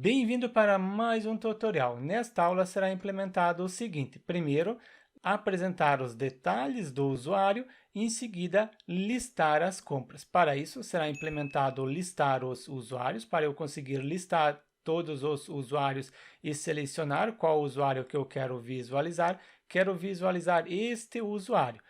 Bem-vindo para mais um tutorial. Nesta aula será implementado o seguinte: primeiro, apresentar os detalhes do usuário e em seguida listar as compras. Para isso será implementado listar os usuários, para eu conseguir listar todos os usuários e selecionar qual usuário que eu quero visualizar. Quero visualizar este usuário.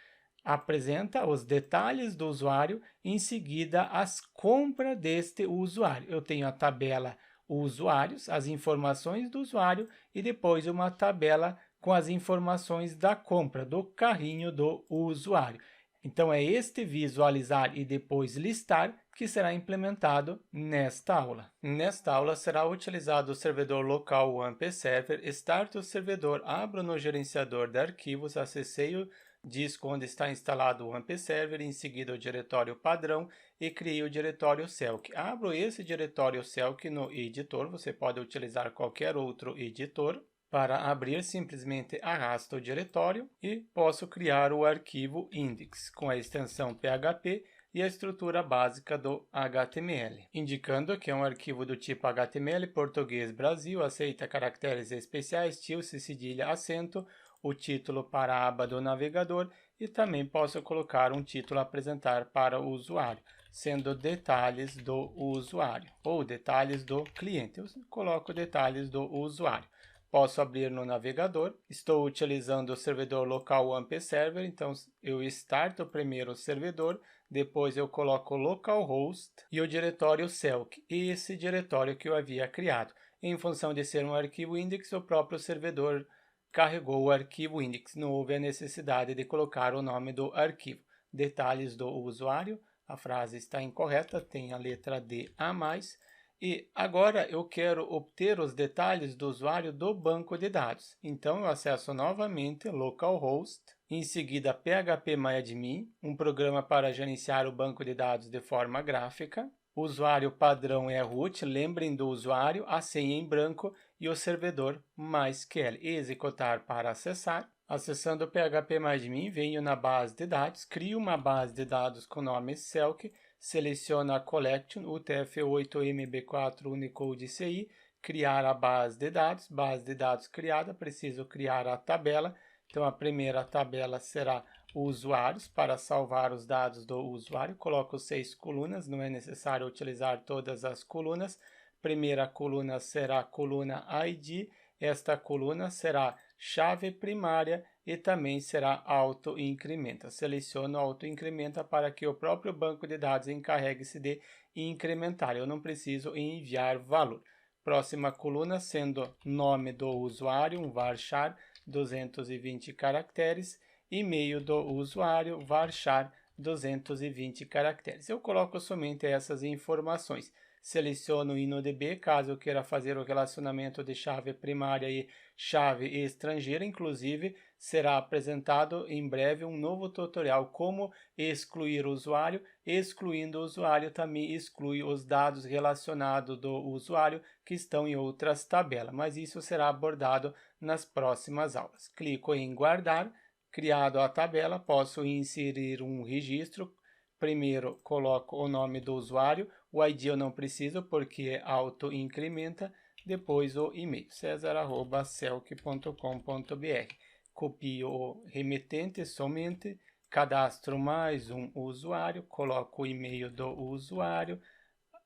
Apresenta os detalhes do usuário, em seguida as compras deste usuário. Eu tenho a tabela usuários, as informações do usuário e depois uma tabela com as informações da compra, do carrinho do usuário. Então é este visualizar e depois listar que será implementado nesta aula. Nesta aula será utilizado o servidor local WAMP Server. Start o servidor, abro no gerenciador de arquivos, acessei o disco onde está instalado o WAMP Server, em seguida o diretório padrão e criei o diretório Selk. Abro esse diretório Selk no editor, você pode utilizar qualquer outro editor. Para abrir, simplesmente arrasto o diretório e posso criar o arquivo index com a extensão PHP e a estrutura básica do HTML, indicando que é um arquivo do tipo HTML português Brasil, aceita caracteres especiais, tilde, cedilha, acento, o título para a aba do navegador e também posso colocar um título a apresentar para o usuário, sendo detalhes do usuário ou detalhes do cliente. Eu coloco detalhes do usuário. Posso abrir no navegador. Estou utilizando o servidor local WAMP Server, então eu starto primeiro o servidor, depois eu coloco localhost e o diretório Selk, esse diretório que eu havia criado. Em função de ser um arquivo index, o próprio servidor carregou o arquivo index, não houve a necessidade de colocar o nome do arquivo. Detalhes do usuário, a frase está incorreta, tem a letra D a mais. E agora eu quero obter os detalhes do usuário do banco de dados. Então eu acesso novamente localhost, em seguida phpMyAdmin, um programa para gerenciar o banco de dados de forma gráfica. O usuário padrão é root, lembrem do usuário, a senha em branco e o servidor MySQL. Executar para acessar. Acessando o phpMyAdmin, venho na base de dados, crio uma base de dados com nome Selk, seleciono a collection UTF-8 MB4 Unicode CI, criar a base de dados criada, preciso criar a tabela. Então a primeira tabela será usuários, para salvar os dados do usuário, coloco 6 colunas, não é necessário utilizar todas as colunas. Primeira coluna será a coluna ID, esta coluna será chave primária e também será auto-incrementa. Seleciono auto-incrementa para que o próprio banco de dados encarregue-se de incrementar. Eu não preciso enviar valor. Próxima coluna sendo nome do usuário, um varchar 220 caracteres, e-mail do usuário, varchar 220 caracteres. Eu coloco somente essas informações. Seleciono o InnoDB, caso eu queira fazer o relacionamento de chave primária e chave estrangeira. Inclusive, será apresentado em breve um novo tutorial como excluir o usuário. Excluindo o usuário, também exclui os dados relacionados do usuário que estão em outras tabelas, mas isso será abordado nas próximas aulas. Clico em guardar. Criado a tabela, posso inserir um registro. Primeiro, coloco o nome do usuário, o ID eu não preciso porque auto-incrementa, depois o e-mail, cesar@selk.com.br. Copio o remetente somente, cadastro mais um usuário, coloco o e-mail do usuário,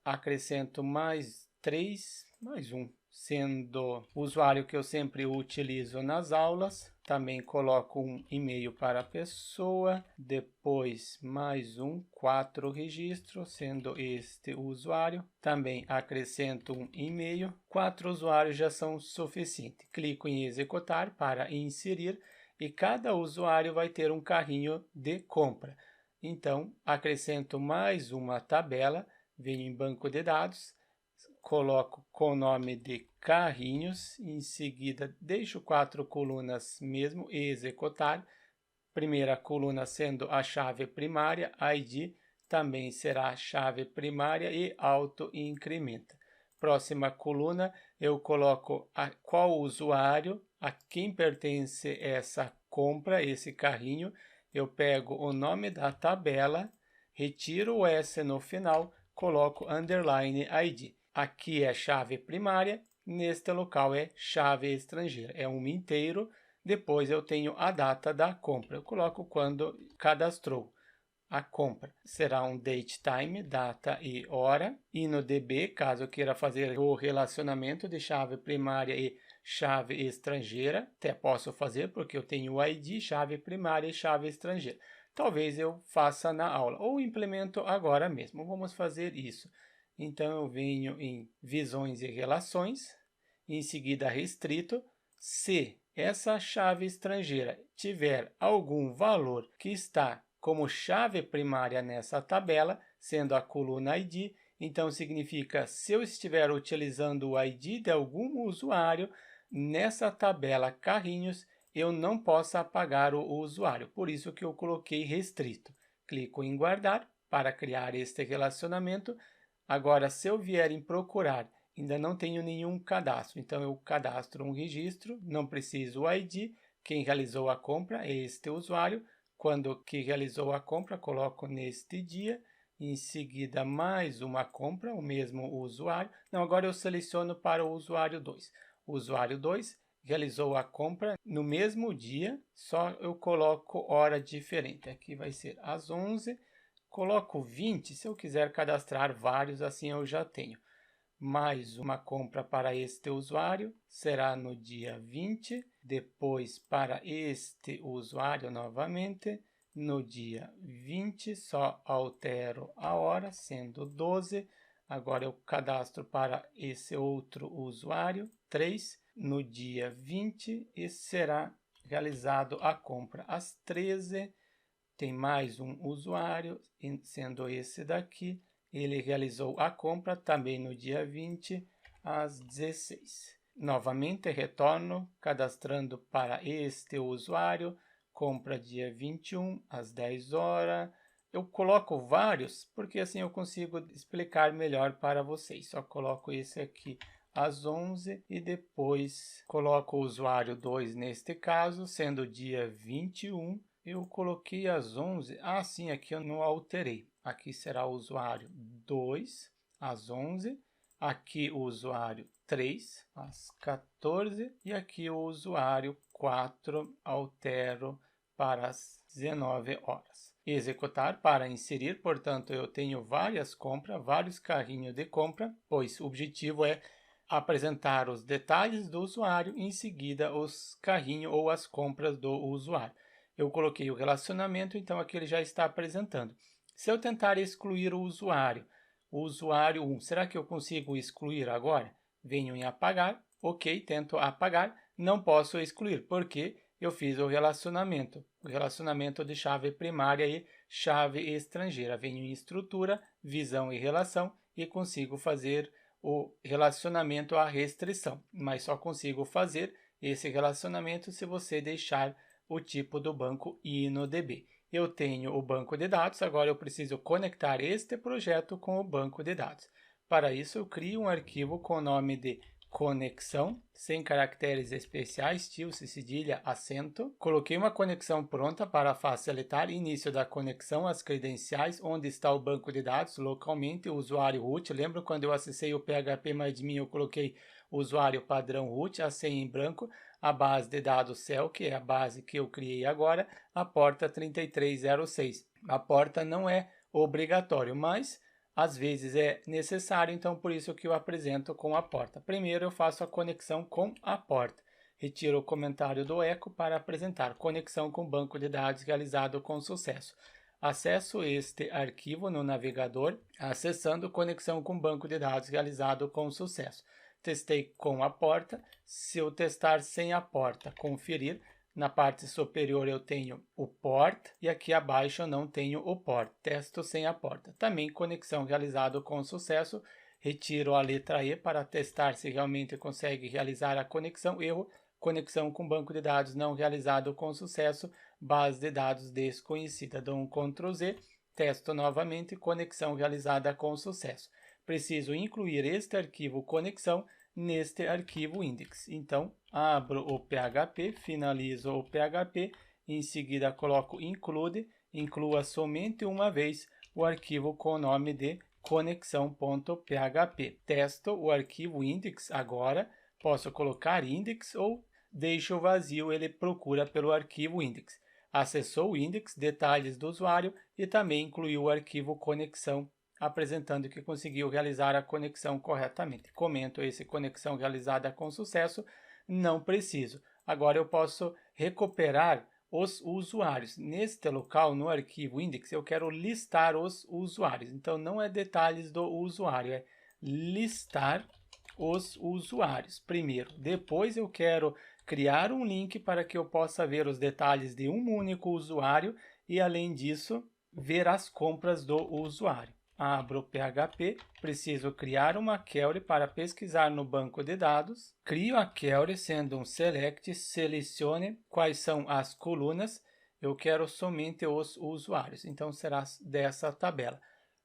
acrescento mais 3, mais um, sendo o usuário que eu sempre utilizo nas aulas. Também coloco um e-mail para a pessoa, depois mais um, 4 registros, sendo este o usuário. Também acrescento um e-mail, 4 usuários já são suficientes. Clico em executar para inserir e cada usuário vai ter um carrinho de compra. Então, acrescento mais uma tabela, venho em banco de dados, coloco com o nome de carrinhos, em seguida deixo 4 colunas mesmo e executar. Primeira coluna sendo a chave primária, ID, também será a chave primária e auto-incrementa. Próxima coluna eu coloco qual usuário, a quem pertence essa compra, esse carrinho. Eu pego o nome da tabela, retiro o S no final, coloco underline ID. Aqui é chave primária, neste local é chave estrangeira, é um inteiro. Depois eu tenho a data da compra, eu coloco quando cadastrou a compra. Será um date time, data e hora, e no DB, caso eu queira fazer o relacionamento de chave primária e chave estrangeira, até posso fazer porque eu tenho o ID, chave primária e chave estrangeira. Talvez eu faça na aula ou implemento agora mesmo. Vamos fazer isso. Então eu venho em visões e relações, em seguida restrito. Se essa chave estrangeira tiver algum valor que está como chave primária nessa tabela, sendo a coluna ID, então significa se eu estiver utilizando o ID de algum usuário nessa tabela carrinhos, eu não posso apagar o usuário, por isso que eu coloquei restrito. Clico em guardar para criar este relacionamento. Agora, se eu vier em procurar, ainda não tenho nenhum cadastro, então eu cadastro um registro, não preciso o ID, quem realizou a compra é este usuário. Quando que realizou a compra, coloco neste dia, em seguida mais uma compra, o mesmo usuário. Não, agora eu seleciono para o usuário 2. O usuário 2 realizou a compra no mesmo dia, só eu coloco hora diferente. Aqui vai ser às 11, coloco 20, se eu quiser cadastrar vários, assim eu já tenho. Mais uma compra para este usuário será no dia 20, depois para este usuário novamente, no dia 20, só altero a hora, sendo 12. Agora eu cadastro para esse outro usuário, 3, no dia 20, e será realizado a compra às 13. Tem mais um usuário, sendo esse daqui. Ele realizou a compra também no dia 20, às 16. Novamente retorno, cadastrando para este usuário, compra dia 21, às 10 horas. Eu coloco vários, porque assim eu consigo explicar melhor para vocês. Só coloco esse aqui às 11 e depois coloco o usuário 2 neste caso, sendo dia 21. Eu coloquei às 11, sim, aqui eu não alterei. Aqui será o usuário 2, às 11. Aqui o usuário 3, às 14. E aqui o usuário 4, altero para as 19 horas. Executar para inserir, portanto, eu tenho várias compras, vários carrinhos de compra, pois o objetivo é apresentar os detalhes do usuário e em seguida os carrinhos ou as compras do usuário. Eu coloquei o relacionamento, então aqui ele já está apresentando. Se eu tentar excluir o usuário 1, será que eu consigo excluir agora? Venho em apagar, ok, tento apagar, não posso excluir, porque eu fiz o relacionamento de chave primária e chave estrangeira. Venho em estrutura, visão e relação e consigo fazer o relacionamento à restrição, mas só consigo fazer esse relacionamento se você deixar o tipo do banco InnoDB. Eu tenho o banco de dados, agora eu preciso conectar este projeto com o banco de dados. Para isso, eu crio um arquivo com o nome de conexão, sem caracteres especiais, tio, cedilha, acento. Coloquei uma conexão pronta para facilitar o início da conexão às credenciais, onde está o banco de dados, localmente, o usuário root. Lembra quando eu acessei o PHP-MyAdmin, eu coloquei o usuário padrão root, a senha em branco, a base de dados cell, que é a base que eu criei agora, a porta 3306. A porta não é obrigatório, mas às vezes é necessário, então por isso que eu apresento com a porta. Primeiro eu faço a conexão com a porta. Retiro o comentário do eco para apresentar conexão com banco de dados realizado com sucesso. Acesso este arquivo no navegador, acessando conexão com banco de dados realizado com sucesso. Testei com a porta. Se eu testar sem a porta, conferir. Na parte superior eu tenho o port e aqui abaixo eu não tenho o port. Testo sem a porta. Também conexão realizado com sucesso. Retiro a letra E para testar se realmente consegue realizar a conexão. Erro. Conexão com banco de dados não realizado com sucesso. Base de dados desconhecida. Dou um Ctrl Z. Testo novamente. Conexão realizada com sucesso. Preciso incluir este arquivo conexão neste arquivo index. Então, abro o PHP, finalizo o PHP, em seguida coloco include, inclua somente uma vez o arquivo com o nome de conexão.php. Testo o arquivo index agora, posso colocar index ou deixo vazio, ele procura pelo arquivo index. Acessou o index, detalhes do usuário e também incluiu o arquivo conexão, apresentando que conseguiu realizar a conexão corretamente. Comento esse conexão realizada com sucesso, não preciso. Agora eu posso recuperar os usuários. Neste local, no arquivo index, eu quero listar os usuários. Então, não é detalhes do usuário, é listar os usuários primeiro. Depois eu quero criar um link para que eu possa ver os detalhes de um único usuário e, além disso, ver as compras do usuário. Abro o PHP, preciso criar uma query para pesquisar no banco de dados. Crio a query sendo um select, selecione quais são as colunas. Eu quero somente os usuários, então será dessa tabela.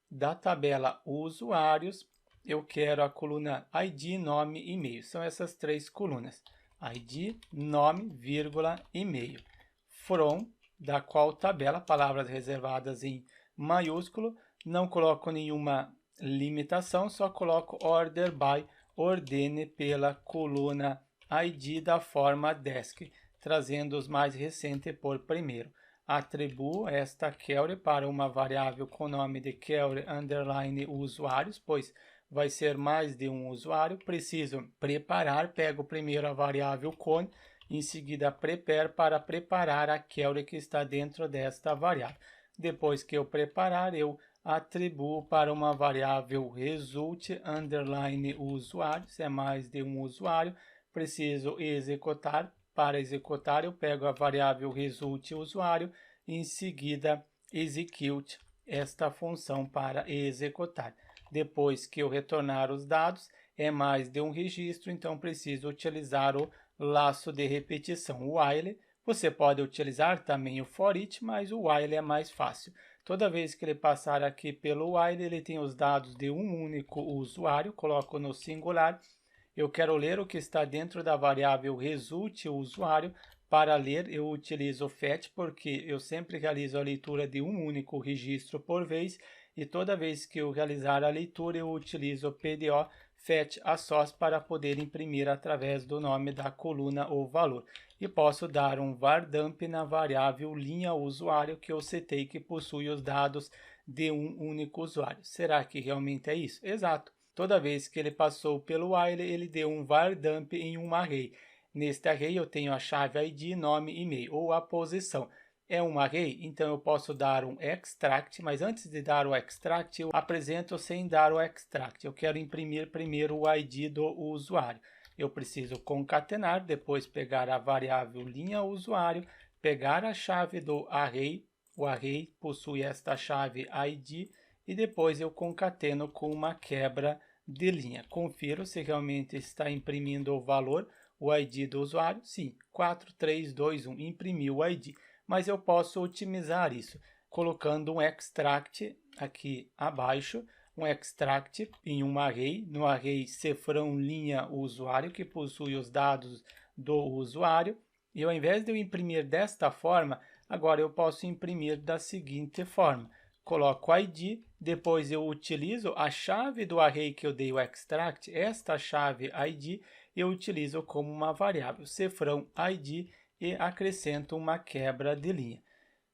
Da tabela usuários, eu quero a coluna ID, nome e e-mail. São essas três colunas. ID, nome, vírgula, e-mail. From, da qual tabela, palavras reservadas em maiúsculo. Não coloco nenhuma limitação, só coloco order by, ordene pela coluna ID da forma desk, trazendo os mais recentes por primeiro. Atribuo esta query para uma variável com nome de query underline usuários, pois vai ser mais de um usuário. Preciso preparar, pego primeiro a variável con, em seguida prepare para preparar a query que está dentro desta variável. Depois que eu preparar, eu atribuo para uma variável result underline usuário, se é mais de um usuário, preciso executar. Para executar, eu pego a variável result usuário e em seguida execute esta função para executar. Depois que eu retornar os dados, é mais de um registro, então preciso utilizar o laço de repetição, o while. Você pode utilizar também o for each, mas o while é mais fácil. Toda vez que ele passar aqui pelo while, ele tem os dados de um único usuário, coloco no singular. Eu quero ler o que está dentro da variável result usuário. Para ler, eu utilizo fetch, porque eu sempre realizo a leitura de um único registro por vez, e toda vez que eu realizar a leitura, eu utilizo PDO fetch a source para poder imprimir através do nome da coluna ou valor. E posso dar um var dump na variável linha usuário que eu setei, que possui os dados de um único usuário. Será que realmente é isso? Exato. Toda vez que ele passou pelo while, ele deu um var dump em um array. Neste array eu tenho a chave ID, nome e e-mail, ou a posição. É um array, então eu posso dar um extract, mas antes de dar o extract, eu apresento sem dar o extract. Eu quero imprimir primeiro o ID do usuário. Eu preciso concatenar, depois pegar a variável linha usuário, pegar a chave do array. O array possui esta chave ID e depois eu concateno com uma quebra de linha. Confiro se realmente está imprimindo o valor, o ID do usuário. Sim, 4321 imprimiu o ID. Mas eu posso otimizar isso colocando um extract aqui abaixo, um extract em um array, no array cefrão linha usuário, que possui os dados do usuário. E ao invés de eu imprimir desta forma, agora eu posso imprimir da seguinte forma. Coloco o ID, depois eu utilizo a chave do array que eu dei o extract, esta chave ID eu utilizo como uma variável, cefrão ID, e acrescento uma quebra de linha.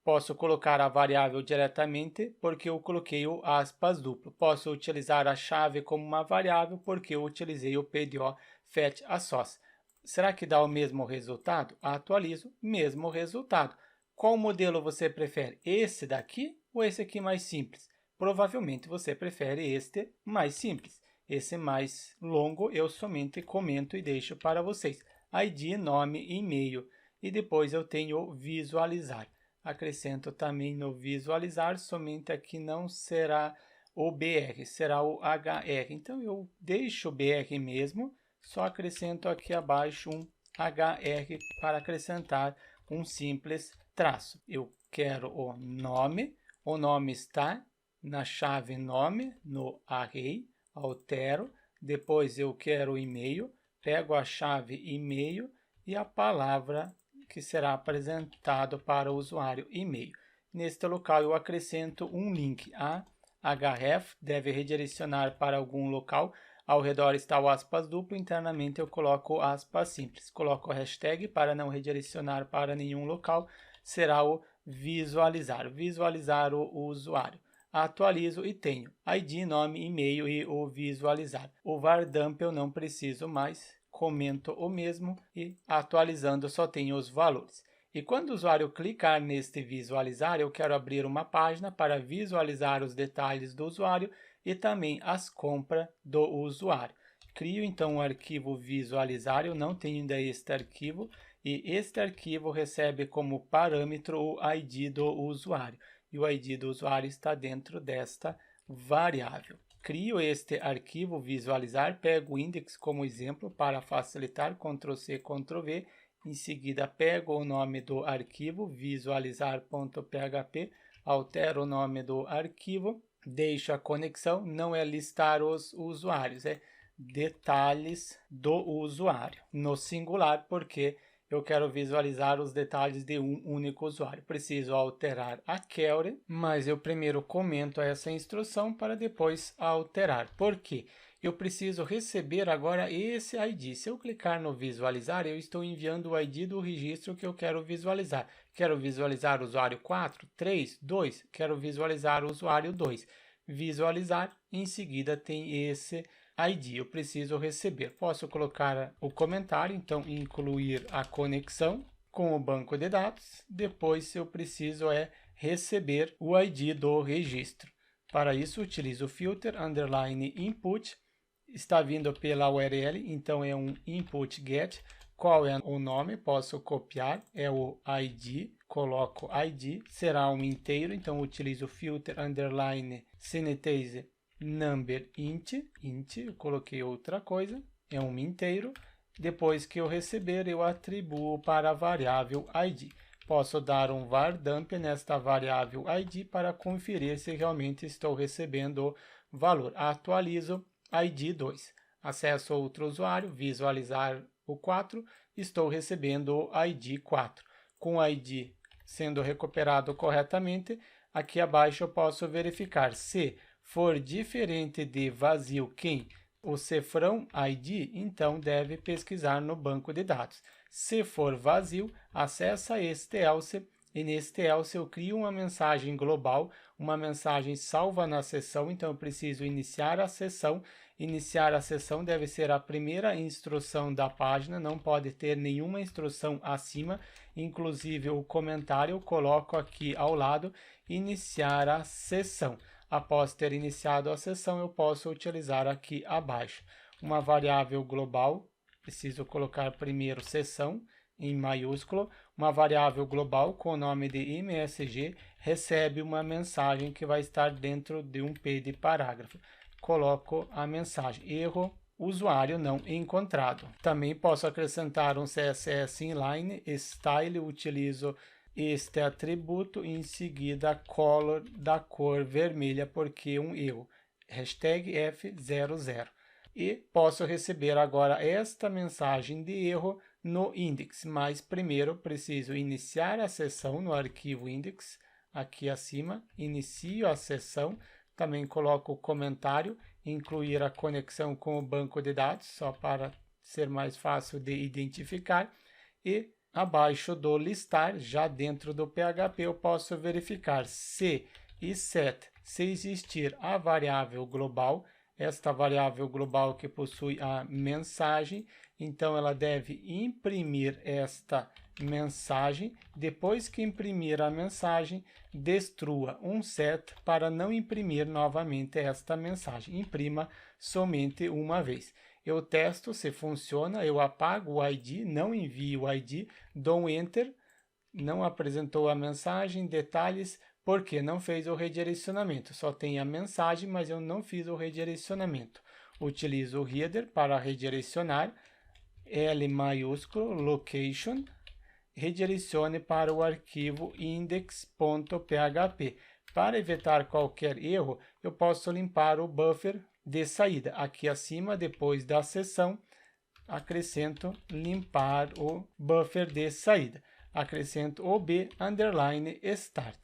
Posso colocar a variável diretamente porque eu coloquei o aspas duplo. Posso utilizar a chave como uma variável porque eu utilizei o PDO fetch a source. Será que dá o mesmo resultado? Atualizo, mesmo resultado. Qual modelo você prefere? Esse daqui ou esse aqui mais simples? Provavelmente você prefere este mais simples. Esse mais longo eu somente comento e deixo para vocês. ID, nome e e-mail. E depois eu tenho visualizar. Acrescento também no visualizar, somente aqui não será o BR, será o HR. Então eu deixo o BR mesmo, só acrescento aqui abaixo um HR para acrescentar um simples traço. Eu quero o nome está na chave nome, no array, altero. Depois eu quero o e-mail, pego a chave e-mail e a palavra que será apresentado para o usuário e-mail. Neste local eu acrescento um link, a href deve redirecionar para algum local. Ao redor está o aspas duplo, internamente eu coloco aspas simples. Coloco o hashtag para não redirecionar para nenhum local, será o visualizar, visualizar o usuário. Atualizo e tenho ID, nome, e-mail e o visualizar. O vardump eu não preciso mais, comento o mesmo e atualizando só tenho os valores. E quando o usuário clicar neste visualizar, eu quero abrir uma página para visualizar os detalhes do usuário e também as compras do usuário. Crio então um arquivo visualizar, eu não tenho ainda este arquivo, e este arquivo recebe como parâmetro o ID do usuário. E o ID do usuário está dentro desta variável. Crio este arquivo visualizar, pego o index como exemplo para facilitar, Ctrl+C, Ctrl+V. Em seguida, pego o nome do arquivo, visualizar.php, altero o nome do arquivo, deixo a conexão, não é listar os usuários, é detalhes do usuário, no singular, porque eu quero visualizar os detalhes de um único usuário. Preciso alterar a query, mas eu primeiro comento essa instrução para depois alterar. Por quê? Eu preciso receber agora esse ID. Se eu clicar no visualizar, eu estou enviando o ID do registro que eu quero visualizar. Quero visualizar o usuário 4, 3, 2, quero visualizar o usuário 2. Visualizar, em seguida tem esse ID, eu preciso receber. Posso colocar o comentário, então incluir a conexão com o banco de dados. Depois eu preciso receber o ID do registro. Para isso, utilizo o filter underline input. Está vindo pela URL, então é um input get. Qual é o nome? Posso copiar, é o ID, coloco ID, será um inteiro, então utilizo o filter underline sanitize number int, eu coloquei outra coisa, é um inteiro. Depois que eu receber, eu atribuo para a variável ID. Posso dar um vardump nesta variável ID para conferir se realmente estou recebendo o valor. Atualizo ID 2. Acesso outro usuário, visualizar o 4, estou recebendo o ID 4. Com o ID sendo recuperado corretamente, aqui abaixo eu posso verificar se for diferente de vazio quem o cifrão ID, então deve pesquisar no banco de dados. Se for vazio, acessa este else e neste else eu crio uma mensagem global, uma mensagem salva na sessão, então eu preciso iniciar a sessão. Iniciar a sessão deve ser a primeira instrução da página, não pode ter nenhuma instrução acima, inclusive o comentário eu coloco aqui ao lado, iniciar a sessão. Após ter iniciado a sessão, eu posso utilizar aqui abaixo uma variável global, preciso colocar primeiro sessão em maiúsculo, uma variável global com o nome de MSG, recebe uma mensagem que vai estar dentro de um P de parágrafo. Coloco a mensagem, erro, usuário não encontrado. Também posso acrescentar um CSS inline, style, utilizo este atributo e em seguida color da cor vermelha porque um erro, hashtag F00. E posso receber agora esta mensagem de erro no index, mas primeiro preciso iniciar a sessão no arquivo index, aqui acima, inicio a sessão, também coloco o comentário, incluir a conexão com o banco de dados, só para ser mais fácil de identificar, e abaixo do listar, já dentro do PHP, eu posso verificar se e set, se existir a variável global, esta variável global que possui a mensagem, então ela deve imprimir esta mensagem. Depois que imprimir a mensagem, destrua um set para não imprimir novamente esta mensagem. Imprima somente uma vez. Eu testo se funciona, eu apago o ID, não envio o ID, dou um Enter, não apresentou a mensagem, detalhes, porque não fez o redirecionamento. Só tem a mensagem, mas eu não fiz o redirecionamento. Utilizo o header para redirecionar, L maiúsculo, location, redirecione para o arquivo index.php. Para evitar qualquer erro, eu posso limpar o buffer de saída. Aqui acima, depois da sessão, acrescento limpar o buffer de saída. Acrescento ob_start.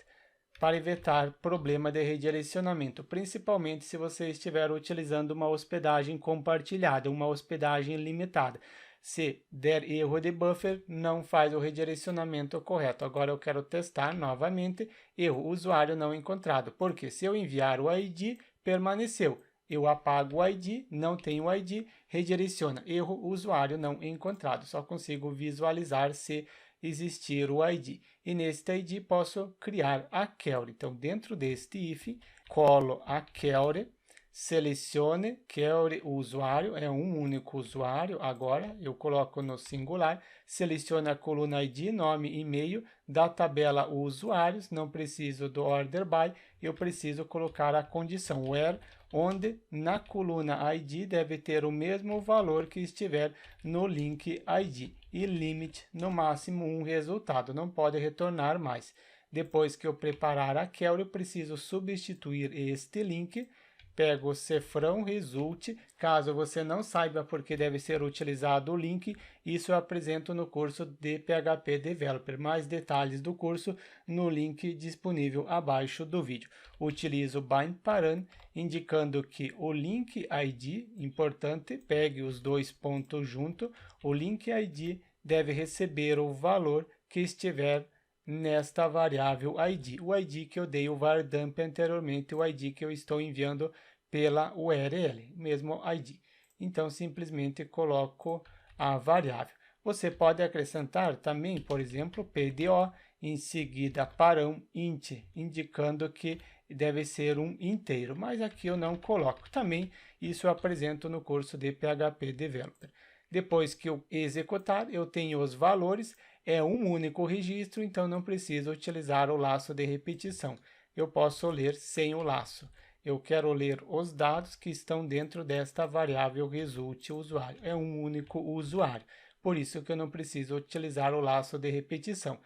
para evitar problema de redirecionamento, principalmente se você estiver utilizando uma hospedagem compartilhada, uma hospedagem limitada. Se der erro de buffer, não faz o redirecionamento correto. Agora eu quero testar novamente, erro, usuário não encontrado, porque se eu enviar o ID, permaneceu. Eu apago o ID, não tenho o ID, redireciona, erro, usuário não encontrado. Só consigo visualizar se existir o ID. E neste ID posso criar a query. Então, dentro deste if, colo a query, selecione query usuário, é um único usuário, agora eu coloco no singular, selecione a coluna ID, nome, e-mail, da tabela usuários, não preciso do order by, eu preciso colocar a condição where, onde na coluna ID deve ter o mesmo valor que estiver no link ID e limit no máximo um resultado, não pode retornar mais. Depois que eu preparar a query, eu preciso substituir este link, pego o cefrão result, caso você não saiba por que deve ser utilizado o link, isso eu apresento no curso de PHP Developer. Mais detalhes do curso no link disponível abaixo do vídeo. Utilizo bind param, indicando que o link ID, importante, pegue os dois pontos junto, o link ID deve receber o valor que estiver nesta variável ID. O ID que eu dei o var dump anteriormente, o ID que eu estou enviando pela URL, mesmo ID. Então, simplesmente coloco a variável. Você pode acrescentar também, por exemplo, PDO, em seguida parão int, indicando que deve ser um inteiro, mas aqui eu não coloco. Também isso eu apresento no curso de PHP Developer. Depois que eu executar, eu tenho os valores, é um único registro, então não preciso utilizar o laço de repetição. Eu posso ler sem o laço. Eu quero ler os dados que estão dentro desta variável result usuário. É um único usuário, por isso que eu não preciso utilizar o laço de repetição.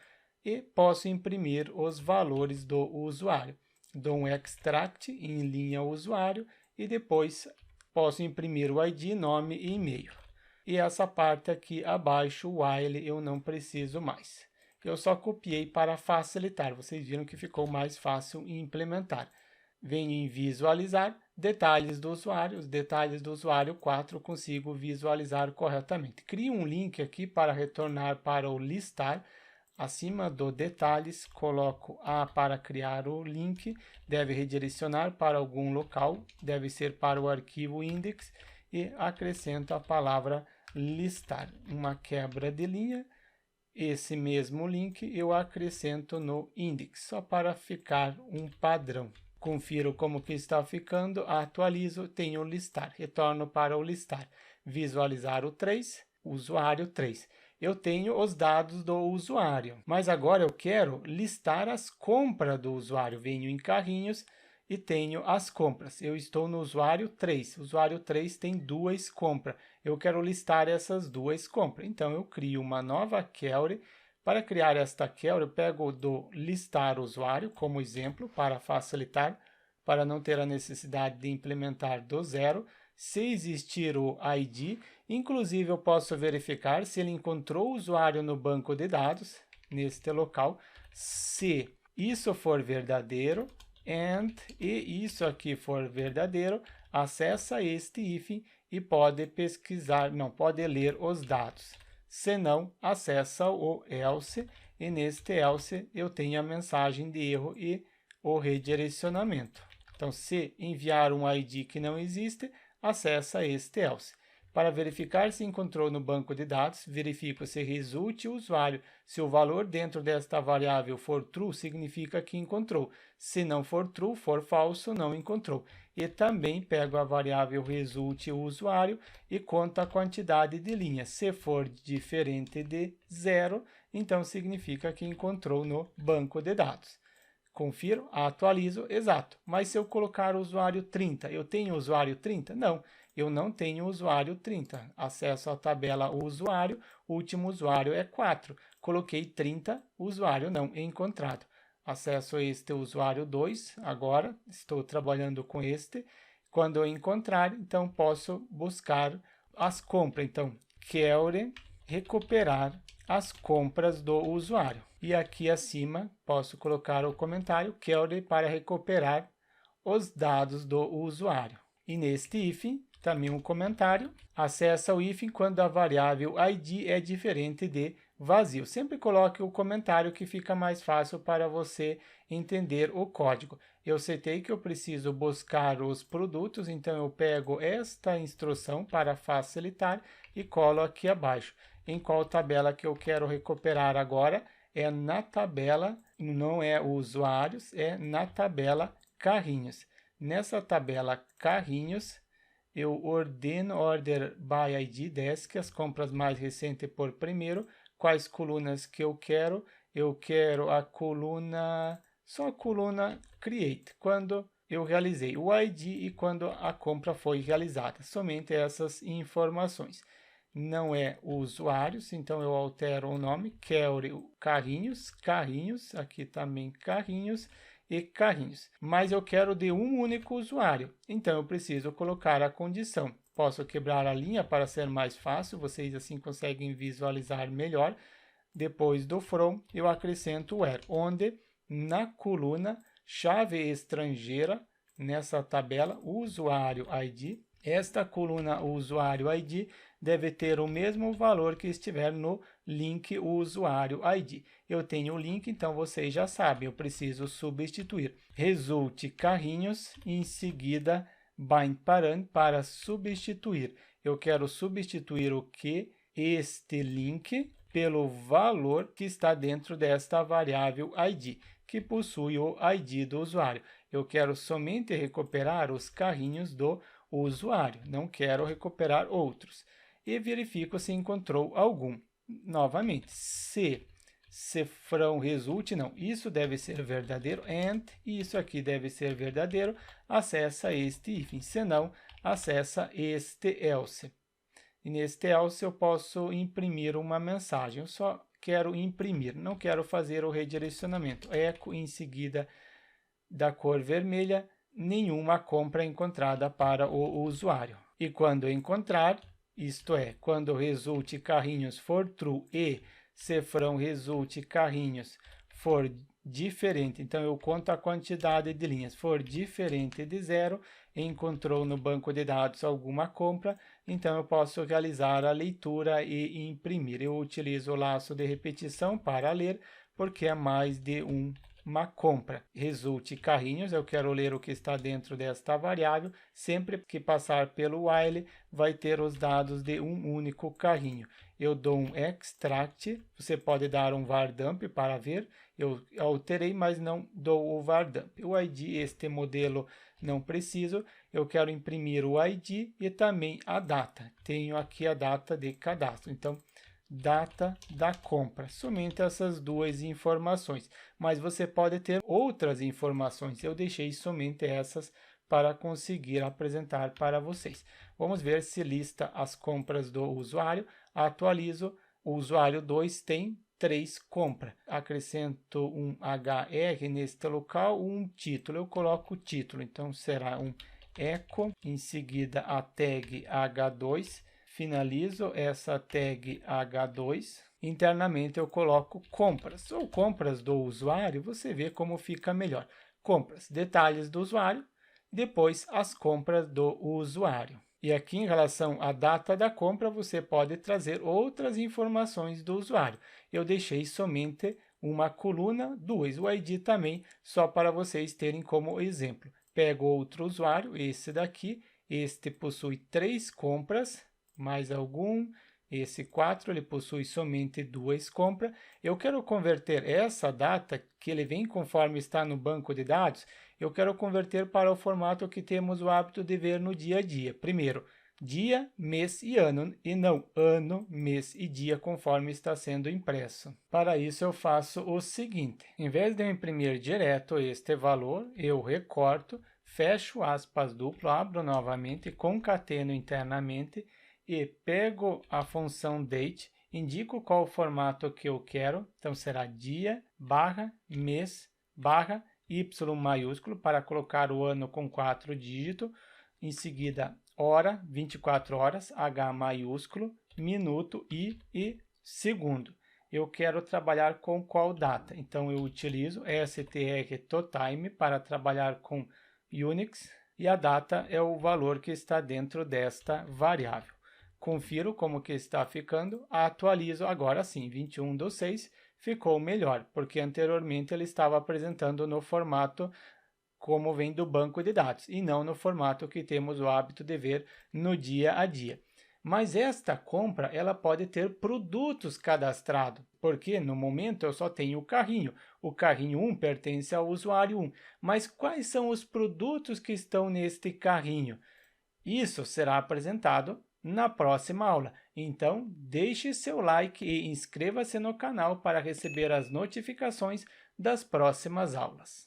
E posso imprimir os valores do usuário. Dou um extract em linha usuário e depois posso imprimir o ID, nome e e-mail. E essa parte aqui abaixo, o while, eu não preciso mais. Eu só copiei para facilitar. Vocês viram que ficou mais fácil em implementar. Venho em visualizar, detalhes do usuário. Os detalhes do usuário 4 consigo visualizar corretamente. Crio um link aqui para retornar para o listar. Acima do detalhes, coloco A para criar o link. Deve redirecionar para algum local. Deve ser para o arquivo index. E acrescento a palavra listar, uma quebra de linha, esse mesmo link eu acrescento no index, só para ficar um padrão. Confiro como que está ficando, atualizo, tenho listar, retorno para o listar, visualizar o 3, usuário 3. Eu tenho os dados do usuário, mas agora eu quero listar as compras do usuário, venho em carrinhos, e tenho as compras. Eu estou no usuário 3. O usuário 3 tem 2 compras. Eu quero listar essas 2 compras. Então, eu crio uma nova query. Para criar esta query, eu pego do listar usuário como exemplo para facilitar, para não ter a necessidade de implementar do zero. Se existir o ID, inclusive eu posso verificar se ele encontrou o usuário no banco de dados, neste local. Se isso for verdadeiro, e isso aqui for verdadeiro, acessa este if e pode pesquisar, não, pode ler os dados. Se não, acessa o else e neste else eu tenho a mensagem de erro e o redirecionamento. Então, se enviar um ID que não existe, acessa este else. Para verificar se encontrou no banco de dados, verifico se result usuário. Se o valor dentro desta variável for true, significa que encontrou. Se não for true, for falso, não encontrou. E também pego a variável result usuário e conto a quantidade de linhas. Se for diferente de 0, então significa que encontrou no banco de dados. Confiro, atualizo, exato. Mas se eu colocar o usuário 30, eu tenho usuário 30? Não, eu não tenho usuário 30. Acesso à tabela usuário, último usuário é 4. Coloquei 30, usuário não encontrado. Acesso a este usuário 2, agora estou trabalhando com este. Quando eu encontrar, então posso buscar as compras. Então, query recuperar as compras do usuário. E aqui acima posso colocar o comentário query para recuperar os dados do usuário. E neste hífen, também um comentário, acessa o hífen quando a variável ID é diferente de vazio. Sempre coloque o comentário que fica mais fácil para você entender o código. Eu citei que eu preciso buscar os produtos, então eu pego esta instrução para facilitar e colo aqui abaixo. Em qual tabela que eu quero recuperar agora? É na tabela, não é usuários, é na tabela carrinhos. Nessa tabela carrinhos, eu ordeno Order by ID Desk, as compras mais recentes por primeiro. Quais colunas que eu quero? Eu quero a coluna, só a coluna Create, quando eu realizei o ID e quando a compra foi realizada. Somente essas informações. Não é usuários, então eu altero o nome, quero carrinhos, aqui também carrinhos, e carrinhos, mas eu quero de um único usuário, então eu preciso colocar a condição. Posso quebrar a linha para ser mais fácil, vocês assim conseguem visualizar melhor. Depois do from, eu acrescento o where, onde na coluna chave estrangeira, nessa tabela usuário ID, esta coluna usuário ID deve ter o mesmo valor que estiver no link usuário ID. Eu tenho o link, então vocês já sabem, eu preciso substituir result carrinhos e em seguida bind parent para substituir. Eu quero substituir o que? Este link pelo valor que está dentro desta variável ID, que possui o ID do usuário. Eu quero somente recuperar os carrinhos do usuário, não quero recuperar outros. E verifico se encontrou algum. Novamente, se from result, não, isso deve ser verdadeiro, and isso aqui deve ser verdadeiro, acessa este hífen, se não, acessa este else. E neste else eu posso imprimir uma mensagem, eu só quero imprimir, não quero fazer o redirecionamento. Eco em seguida da cor vermelha, nenhuma compra encontrada para o usuário. E quando encontrar, isto é, quando o result carrinhos for true e se from result carrinhos for diferente, então eu conto a quantidade de linhas, for diferente de 0, encontrou no banco de dados alguma compra, então eu posso realizar a leitura e imprimir. Eu utilizo o laço de repetição para ler, porque é mais de uma compra. Result carrinhos, eu quero ler o que está dentro desta variável. Sempre que passar pelo while, vai ter os dados de um único carrinho. Eu dou um extract, você pode dar um var dump para ver. Eu alterei, mas não dou o var dump. O ID, este modelo não preciso. Eu quero imprimir o ID e também a data. Tenho aqui a data de cadastro. Então, data da compra, somente essas duas informações, mas você pode ter outras informações, eu deixei somente essas para conseguir apresentar para vocês. Vamos ver se lista as compras do usuário, atualizo, o usuário 2 tem 3 compras, acrescento um HR neste local, um título, eu coloco o título, então será um echo, em seguida a tag H2, finalizo essa tag H2, internamente eu coloco compras, ou compras do usuário, você vê como fica melhor. Compras, detalhes do usuário, depois as compras do usuário. E aqui em relação à data da compra, você pode trazer outras informações do usuário. Eu deixei somente uma coluna, 2, o ID também, só para vocês terem como exemplo. Pego outro usuário, esse daqui, este possui 3 compras, mais algum, esse 4, ele possui somente 2 compras. Eu quero converter essa data, que ele vem conforme está no banco de dados, eu quero converter para o formato que temos o hábito de ver no dia a dia. Primeiro, dia, mês e ano, e não ano, mês e dia, conforme está sendo impresso. Para isso, eu faço o seguinte, em vez de eu imprimir direto este valor, eu recorto, fecho aspas duplo, abro novamente, concateno internamente, e pego a função date, indico qual o formato que eu quero, então será dia, barra, mês, barra, Y maiúsculo, para colocar o ano com 4 dígitos, em seguida hora, 24 horas, H maiúsculo, minuto e segundo. eu quero trabalhar com qual data. Então, eu utilizo strtime para trabalhar com Unix e a data é o valor que está dentro desta variável. Confiro como que está ficando, atualizo agora sim, 21/6 ficou melhor, porque anteriormente ele estava apresentando no formato como vem do banco de dados, e não no formato que temos o hábito de ver no dia a dia. Mas esta compra ela pode ter produtos cadastrados, porque no momento eu só tenho o carrinho 1 pertence ao usuário 1, mas quais são os produtos que estão neste carrinho? Isso será apresentado na próxima aula. Então, deixe seu like e inscreva-se no canal para receber as notificações das próximas aulas.